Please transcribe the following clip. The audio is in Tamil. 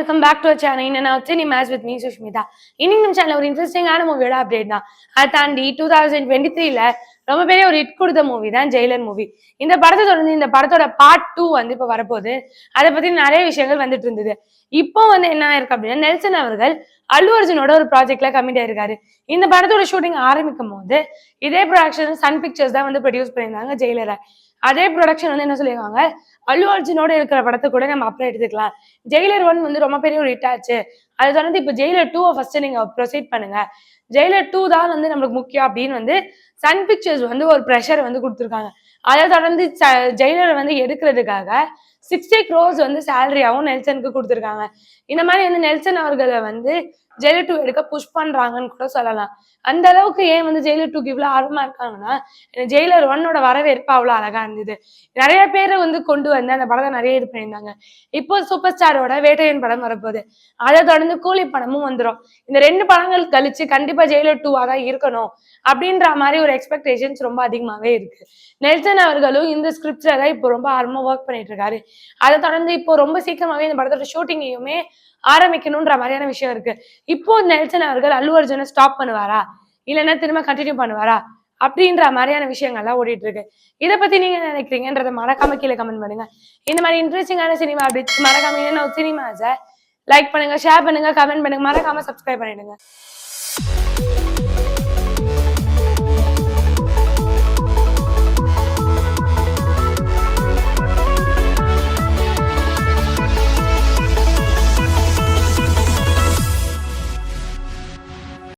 welcome back to our channel. Now, Cinemas with me, Sushmita. இன்னைக்கு நம்ம சேனல்ல ஒரு இன்ட்ரெஸ்டிங்கான மூவியோட அப்டேட் தான். அதை தாண்டி 2023ல ரொம்ப பெரிய ஒரு ஹிட் கொடுத்த மூவி தான் ஜெயிலர் மூவி. இந்த படத்தை தொடர்ந்து இந்த படத்தோட பார்ட் 2 வந்து இப்போ வரப்போகுது. அதை பத்தி நிறைய விஷயங்கள் வந்துட்டு இருந்தது. இப்போ வந்து என்ன ஆயிருக்கு அப்படின்னா, நெல்சன் அவர்கள் அல்லு அர்ஜுனோட ஒரு ப்ராஜெக்ட்ல கமிட் ஆயிருக்காரு. இந்த படத்தோட ஷூட்டிங் ஆரம்பிக்கும் போது இதே ப்ரொடக்ஷன் சன் பிக்சர்ஸ் தான் வந்து ப்ரொடியூஸ் பண்ணியிருந்தாங்க ஜெயிலரை. அதே ப்ரொடக்ஷன் வந்து என்ன சொல்லியிருக்காங்க, அல்லு அர்ஜுனோட இருக்கிற படத்தை கூட நம்ம அப்புறம் எடுத்துக்கலாம். ஜெயிலர் 1 வந்து ரொம்ப பெரிய ஒரு ஹிட் ஆச்சு. அதை தொடர்ந்து இப்போ ஜெயிலர் 2 ஃபர்ஸ்ட் நீங்க ப்ரொசீட் பண்ணுங்க. ஜெயிலர் 2 தான் வந்து நம்மளுக்கு முக்கியம் அப்படின்னு வந்து சன் பிக்சர்ஸ் வந்து ஒரு ப்ரெஷர் வந்து கொடுத்துருக்காங்க. அதை தொடர்ந்து ஜெயிலரை வந்து எடுக்கிறதுக்காக 60 crores வந்து சேலரியாகவும் நெல்சனுக்கு கொடுத்துருக்காங்க. இந்த மாதிரி வந்து நெல்சன் அவர்களை வந்து ஜெயிலர் 2 எடுக்க புஷ் பண்றாங்கன்னு கூட சொல்லலாம். அந்த அளவுக்கு ஏன் வந்து ஜெயிலர் 2க்கு இவ்வளவு ஆர்வமா இருக்காங்கன்னா, ஜெயிலர் 1ஓட வரவேற்பு அவ்வளவு அழகா இருந்தது. நிறைய பேரை வந்து கொண்டு வந்து அந்த படத்தை நிறைய இது பண்ணியிருந்தாங்க. இப்போ சூப்பர் ஸ்டாரோட வேட்டையன் படம் வரப்போகுது. அதை தொடர்ந்து கூலி படமும் வந்துடும். இந்த 2 படங்கள் கழிச்சு கண்டிப்பா ஜெயிலர் 2 தான் இருக்கணும் அப்படின்ற மாதிரி ஒரு எக்ஸ்பெக்டேஷன்ஸ் ரொம்ப அதிகமாவே இருக்கு. நெல்சன் அவர்களும் இந்த ஸ்கிரிப்ட்ல தான் இப்போ ரொம்ப ஆர்வமா ஒர்க் பண்ணிட்டு இருக்காரு. அதை தொடர்ந்து இப்போ ரொம்ப சீக்கிரமாவே இந்த படத்தோட ஷூட்டிங்கையுமே ஆரம்பிக்கணும்ன்ற மாதிரியான விஷயம் இருக்கு. இப்போ நெல்சன் அவர்கள் அல்லு அர்ஜுனை ஸ்டாப் பண்ணுவாரா, இல்லைன்னா திரும்ப கண்டினியூ பண்ணுவாரா அப்படின்ற மாதிரியான விஷயங்கள்லாம் ஓடிட்டு இருக்கு. இதை பத்தி நீங்க நினைக்கிறீங்கன்றத மறக்காம கீழே கமெண்ட் பண்ணுங்க. இந்த மாதிரி இன்ட்ரெஸ்டிங்கான சினிமா அப்டேட்ஸ் மறக்காம சினிமாஸை லைக் பண்ணுங்க, ஷேர் பண்ணுங்க, கமெண்ட் பண்ணுங்க, மறக்காம சப்ஸ்கிரைப் பண்ணிடுங்க.